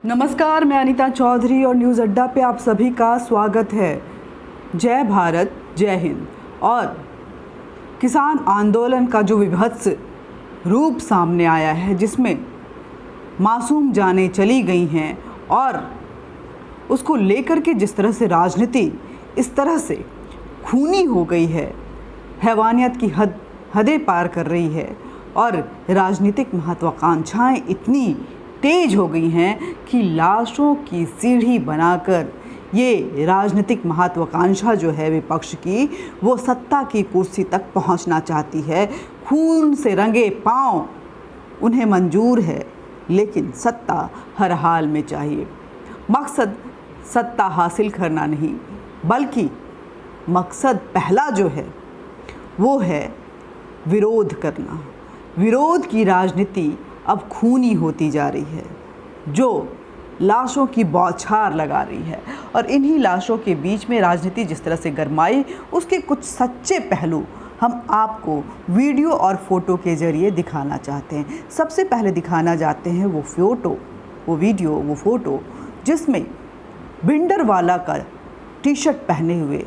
नमस्कार, मैं अनीता चौधरी और न्यूज़ अड्डा पे आप सभी का स्वागत है। जय भारत, जय हिंद। और किसान आंदोलन का जो विभत्स रूप सामने आया है, जिसमें मासूम जानें चली गई हैं और उसको लेकर के जिस तरह से राजनीति इस तरह से खूनी हो गई है, हैवानियत की हदें पार कर रही है और राजनीतिक महत्वाकांक्षाएं इतनी तेज हो गई हैं कि लाशों की सीढ़ी बनाकर ये राजनीतिक महत्वाकांक्षा जो है विपक्ष की, वो सत्ता की कुर्सी तक पहुंचना चाहती है। खून से रंगे पांव उन्हें मंजूर है, लेकिन सत्ता हर हाल में चाहिए। मकसद सत्ता हासिल करना नहीं, बल्कि मकसद पहला जो है वो है विरोध करना। विरोध की राजनीति अब खूनी होती जा रही है, जो लाशों की बौछार लगा रही है। और इन्हीं लाशों के बीच में राजनीति जिस तरह से गरमाई, उसके कुछ सच्चे पहलू हम आपको वीडियो और फोटो के ज़रिए दिखाना चाहते हैं। सबसे पहले दिखाना चाहते हैं वो वीडियो जिसमें भिंडरवाला का टी शर्ट पहने हुए,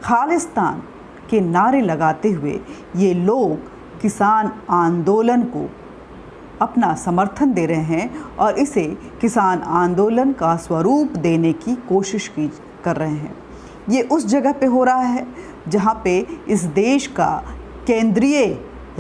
खालिस्तान के नारे लगाते हुए ये लोग किसान आंदोलन को अपना समर्थन दे रहे हैं और इसे किसान आंदोलन का स्वरूप देने की कोशिश कर रहे हैं। ये उस जगह पे हो रहा है जहाँ पे इस देश का केंद्रीय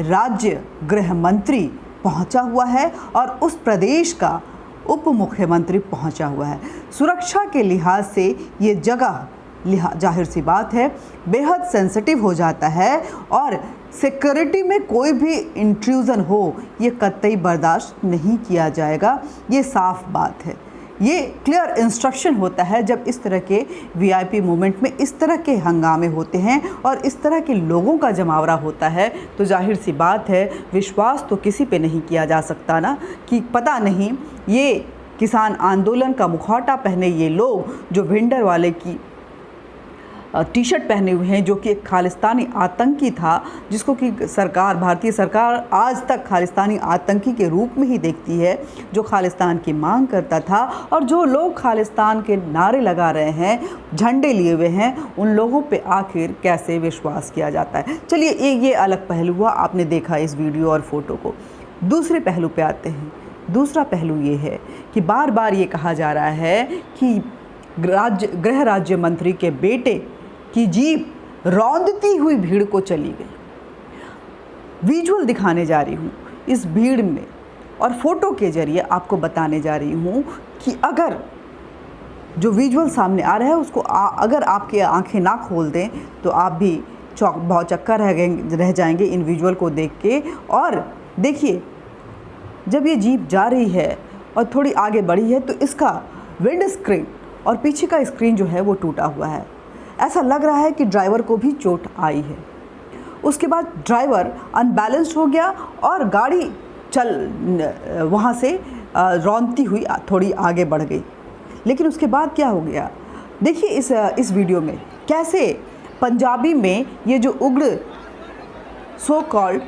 राज्य गृह मंत्री पहुँचा हुआ है और उस प्रदेश का उप मुख्यमंत्री पहुँचा हुआ है। सुरक्षा के लिहाज से ये जगह जाहिर सी बात है बेहद सेंसिटिव हो जाता है और सिक्योरिटी में कोई भी इंट्रूजन हो ये कतई बर्दाश्त नहीं किया जाएगा। ये साफ बात है, ये क्लियर इंस्ट्रक्शन होता है जब इस तरह के वीआईपी मूवमेंट में इस तरह के हंगामे होते हैं और इस तरह के लोगों का जमावड़ा होता है। तो जाहिर सी बात है विश्वास तो किसी पे नहीं किया जा सकता ना, कि पता नहीं ये किसान आंदोलन का मुखौटा पहने ये लोग जो भिंडर वाले की टी शर्ट पहने हुए हैं, जो कि एक खालिस्तानी आतंकी था, जिसको कि भारतीय सरकार आज तक खालिस्तानी आतंकी के रूप में ही देखती है, जो खालिस्तान की मांग करता था। और जो लोग खालिस्तान के नारे लगा रहे हैं, झंडे लिए हुए हैं, उन लोगों पे आखिर कैसे विश्वास किया जाता है। चलिए, ये अलग पहलू हुआ, आपने देखा इस वीडियो और फोटो को। दूसरे पहलू पे आते हैं। दूसरा पहलू ये है कि बार बार ये कहा जा रहा है कि गृह राज्य मंत्री के बेटे की जीप रौंदती हुई भीड़ को चली गई। विजुअल दिखाने जा रही हूँ इस भीड़ में और फोटो के जरिए आपको बताने जा रही हूँ कि अगर जो विजुअल सामने आ रहा है उसको अगर आपकी आंखें ना खोल दें तो आप भी भौचक्का रह जाएंगे इन विजुअल को देख के। और देखिए, जब ये जीप जा रही है और थोड़ी आगे बढ़ी है तो इसका विंड स्क्रीन और पीछे का स्क्रीन जो है वो टूटा हुआ है। ऐसा लग रहा है कि ड्राइवर को भी चोट आई है। उसके बाद ड्राइवर अनबैलेंस्ड हो गया और गाड़ी वहाँ से रौंदती हुई थोड़ी आगे बढ़ गई। लेकिन उसके बाद क्या हो गया, देखिए इस वीडियो में कैसे पंजाबी में ये जो उग्र सो कॉल्ड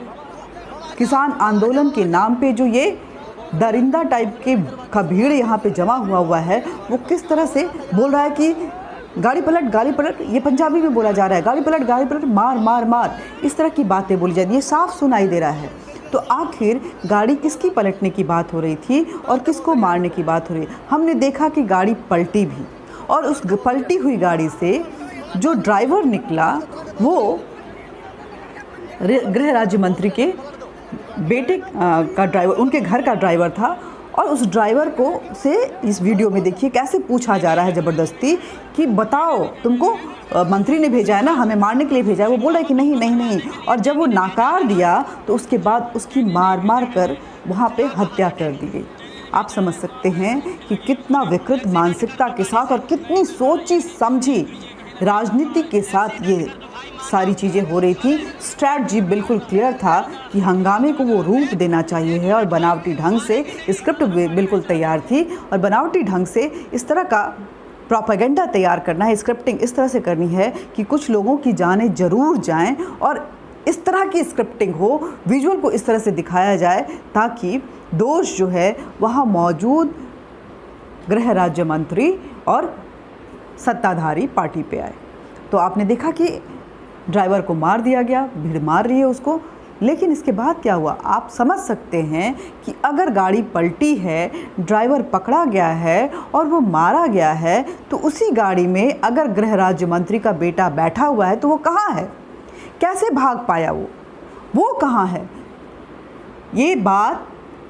किसान आंदोलन के नाम पे जो ये दरिंदा टाइप के का भीड़ यहाँ पे जमा हुआ है, वो किस तरह से बोल रहा है कि गाड़ी पलट, ये पंजाबी में बोला जा रहा है, गाड़ी पलट, मार मार मार, इस तरह की बातें बोली जाती है, साफ सुनाई दे रहा है। तो आखिर गाड़ी किसकी पलटने की बात हो रही थी और किसको मारने की बात हो रही है? हमने देखा कि गाड़ी पलटी भी, और उस पलटी हुई गाड़ी से जो ड्राइवर निकला वो गृह राज्य मंत्री के बेटे का ड्राइवर, उनके घर का ड्राइवर था। और उस ड्राइवर को से इस वीडियो में देखिए कैसे पूछा जा रहा है ज़बरदस्ती कि बताओ, तुमको मंत्री ने भेजा है ना, हमें मारने के लिए भेजा है। वो बोल रहा है कि नहीं। और जब वो नाकार दिया तो उसके बाद उसकी मार कर वहाँ पे हत्या कर दी गई। आप समझ सकते हैं कि कितना विकृत मानसिकता के साथ और कितनी सोची समझी राजनीति के साथ ये सारी चीज़ें हो रही थी। स्ट्रैटेजी बिल्कुल क्लियर था कि हंगामे को वो रूप देना चाहिए है और बनावटी ढंग से स्क्रिप्ट बिल्कुल तैयार थी और बनावटी ढंग से इस तरह का प्रोपेगेंडा तैयार करना है, स्क्रिप्टिंग इस तरह से करनी है कि कुछ लोगों की जानें ज़रूर जाएं और इस तरह की स्क्रिप्टिंग हो, विजुअल को इस तरह से दिखाया जाए ताकि दोष जो है वहाँ मौजूद गृह राज्य मंत्री और सत्ताधारी पार्टी पे आए। तो आपने देखा कि ड्राइवर को मार दिया गया, भीड़ मार रही है उसको, लेकिन इसके बाद क्या हुआ आप समझ सकते हैं कि अगर गाड़ी पलटी है, ड्राइवर पकड़ा गया है और वो मारा गया है, तो उसी गाड़ी में अगर गृह राज्य मंत्री का बेटा बैठा हुआ है तो वो कहाँ है, कैसे भाग पाया वो कहाँ है। ये बात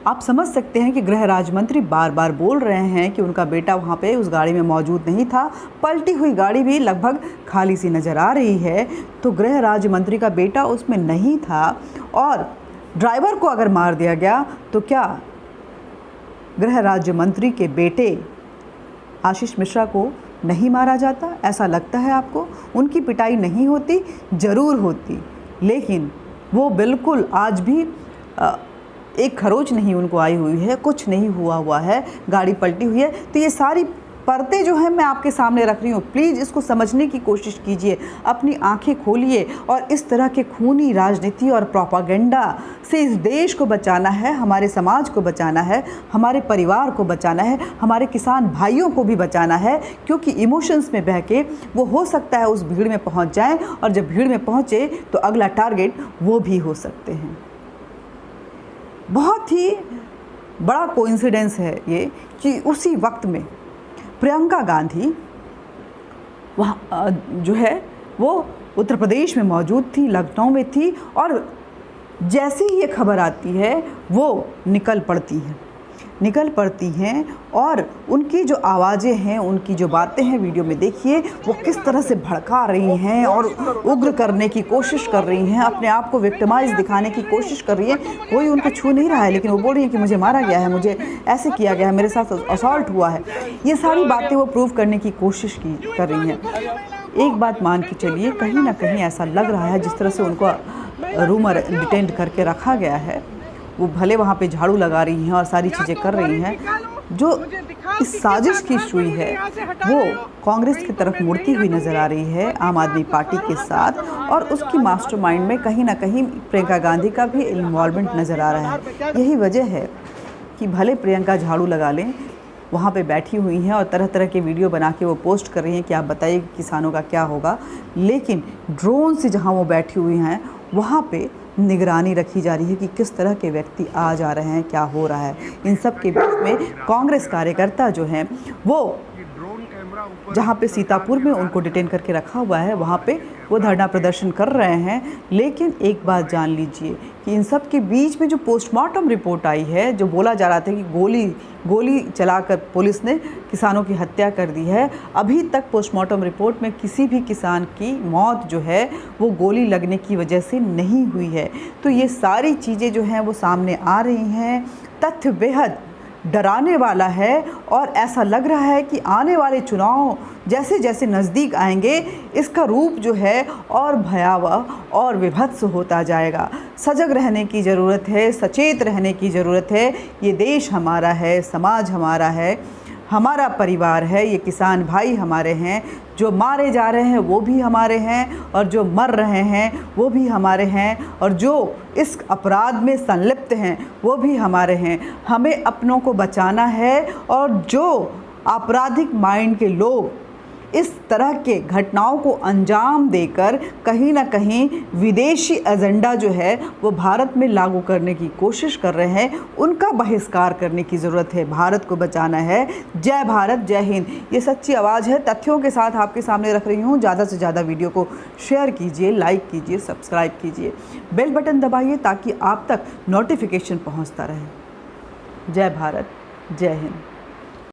आप समझ सकते हैं कि गृह राज्य मंत्री बार बार बोल रहे हैं कि उनका बेटा वहाँ पे उस गाड़ी में मौजूद नहीं था, पलटी हुई गाड़ी भी लगभग खाली सी नज़र आ रही है, तो गृह राज्य मंत्री का बेटा उसमें नहीं था और ड्राइवर को अगर मार दिया गया तो क्या गृह राज्य मंत्री के बेटे आशीष मिश्रा को नहीं मारा जाता? ऐसा लगता है आपको? उनकी पिटाई नहीं होती? ज़रूर होती, लेकिन वो बिल्कुल आज भी एक खरोच नहीं उनको आई हुई है, कुछ नहीं हुआ है, गाड़ी पलटी हुई है। तो ये सारी परतें जो हैं मैं आपके सामने रख रही हूँ, प्लीज़ इसको समझने की कोशिश कीजिए, अपनी आंखें खोलिए और इस तरह के खूनी राजनीति और प्रोपागेंडा से इस देश को बचाना है, हमारे समाज को बचाना है, हमारे परिवार को बचाना है, हमारे किसान भाइयों को भी बचाना है, क्योंकि इमोशंस में बह के वो हो सकता है उस भीड़ में पहुँच जाएँ और जब भीड़ में पहुँचे तो अगला टारगेट वो भी हो सकते हैं। बहुत ही बड़ा कोइंसिडेंस है ये कि उसी वक्त में प्रियंका गांधी वहाँ जो है वो उत्तर प्रदेश में मौजूद थी, लखनऊ में थी, और जैसे ही ये खबर आती है वो निकल पड़ती हैं और उनकी जो आवाज़ें हैं, उनकी जो बातें हैं, वीडियो में देखिए वो किस तरह से भड़का रही हैं और उग्र करने की कोशिश कर रही हैं, अपने आप को विक्टिमाइज दिखाने की कोशिश कर रही है। कोई उनको छू नहीं रहा है, लेकिन वो बोल रही है कि मुझे मारा गया है, मुझे ऐसे किया गया है, मेरे साथ असॉल्ट हुआ है। ये सारी बातें वो प्रूव करने की कोशिश कर रही हैं। एक बात मान के चलिए, कहीं ना कहीं ऐसा लग रहा है जिस तरह से उनको रूमर डिटेंड करके रखा गया है, वो भले वहाँ पे झाड़ू लगा रही हैं और सारी चीज़ें कर रही हैं, जो इस साजिश की सुई है वो कांग्रेस की तरफ मुड़ती हुई नज़र आ रही है, आम आदमी पार्टी के साथ, और उसकी मास्टरमाइंड में कहीं ना कहीं प्रियंका गांधी का भी इन्वॉल्वमेंट नज़र आ रहा है। यही वजह है कि भले प्रियंका झाड़ू लगा लें, वहाँ पे बैठी हुई हैं और तरह तरह के वीडियो बना के वो पोस्ट कर रही हैं कि आप बताइए किसानों का क्या होगा, लेकिन ड्रोन से जहाँ वो बैठी हुई हैं वहाँ पे निगरानी रखी जा रही है कि किस तरह के व्यक्ति आ जा रहे हैं, क्या हो रहा है। इन सब के बीच में कांग्रेस कार्यकर्ता जो हैं वो जहाँ पे सीतापुर में उनको डिटेन करके रखा हुआ है वहाँ पे वो धरना प्रदर्शन कर रहे हैं। लेकिन एक बात जान लीजिए कि इन सब के बीच में जो पोस्टमार्टम रिपोर्ट आई है, जो बोला जा रहा था कि गोली चलाकर पुलिस ने किसानों की हत्या कर दी है, अभी तक पोस्टमार्टम रिपोर्ट में किसी भी किसान की मौत जो है वो गोली लगने की वजह से नहीं हुई है। तो ये सारी चीज़ें जो हैं वो सामने आ रही हैं। तथ्य बेहद डराने वाला है और ऐसा लग रहा है कि आने वाले चुनाव जैसे जैसे नज़दीक आएंगे इसका रूप जो है और भयावह और विभत्स होता जाएगा। सजग रहने की ज़रूरत है, सचेत रहने की ज़रूरत है। ये देश हमारा है, समाज हमारा है, हमारा परिवार है, ये किसान भाई हमारे हैं। जो मारे जा रहे हैं वो भी हमारे हैं और जो मर रहे हैं वो भी हमारे हैं और जो इस अपराध में संलिप्त हैं वो भी हमारे हैं। हमें अपनों को बचाना है और जो आपराधिक माइंड के लोग इस तरह के घटनाओं को अंजाम देकर कहीं ना कहीं विदेशी एजेंडा जो है वो भारत में लागू करने की कोशिश कर रहे हैं, उनका बहिष्कार करने की ज़रूरत है। भारत को बचाना है। जय भारत, जय हिंद। ये सच्ची आवाज़ है, तथ्यों के साथ आपके सामने रख रही हूँ। ज़्यादा से ज़्यादा वीडियो को शेयर कीजिए, लाइक कीजिए, सब्सक्राइब कीजिए, बेल बटन दबाइए ताकि आप तक नोटिफिकेशन पहुँचता रहे। जय भारत, जय हिंद।